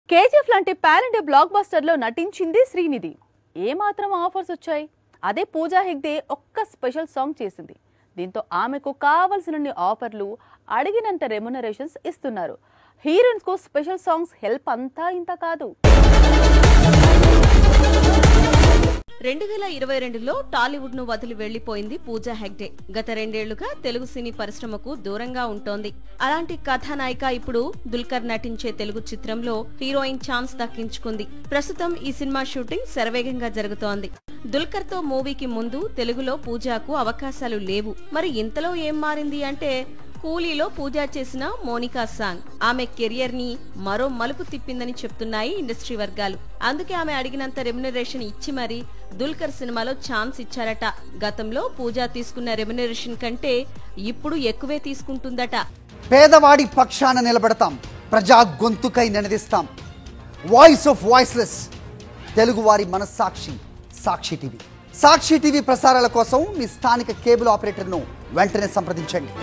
KGF లాంటి pan India block buster లో నటించింది శ్రీనిధి. ఏమాత్రం ఆఫర్స్ వచ్చాయి. అదే పూజా హెగ్డే ఒక్క స్పెషల్ సాంగ్ చేసింది. దీంతో ఆమెకు కావాల్సిన ఆఫర్లు, అడిగినంత రెమ్యునరేషన్స్ ఇస్తున్నారు. హీరోయిన్స్ కు స్పెషల్ సాంగ్స్ హెల్ప్ అంతా ఇంత కాదు. 2022లో టాలీవుడ్ ను వదిలి వెళ్లిపోయింది పూజా హెగ్డే. గత 2 ఏళ్లుగా తెలుగు సినీ పరిశ్రమకు దూరంగా ఉంటోంది. అలాంటి కథానాయిక ఇప్పుడు దుల్కర్ నటించే తెలుగు చిత్రంలో హీరోయిన్ ఛాన్స్ దక్కించుకుంది. ప్రస్తుతం ఈ సినిమా షూటింగ్ శరవేగంగా జరుగుతోంది. దుల్కర్ తో మూవీకి ముందు తెలుగులో పూజాకు అవకాశాలు లేవు. మరి ఇంతలో ఏం మారింది అంటే కూలీలో పూజ చేసిన మోనికా సాంగ్ ఆమె కెరియర్ ని మరో మలుపు తిప్పిందని చెప్తున్నాయి ఇండస్ట్రీ వర్గాలు. అందుకే ఆమె అడిగినంత రెమ్యునరేషన్ ఇచ్చి మరీ దుల్కర్ సినిమాలో ఛాన్స్ ఇచ్చారట. గతంలో పూజ తీసుకున్న రెమ్యునరేషన్ కంటే ఇప్పుడు ఎక్కువే తీసుకుంటుందట. పేదవాడి పక్షాన నిలబడతాం, ప్రజా గొంతుకై నినదిస్తాం. వాయిస్ ఆఫ్ వాయిస్లెస్, తెలుగువారి మనస్సాక్షి సాక్షి టీవీ. సాక్షి టీవీ ప్రసారాల కోసం మీ స్థానిక కేబుల్ ఆపరేటర్ను వెంటనే సంప్రదించండి.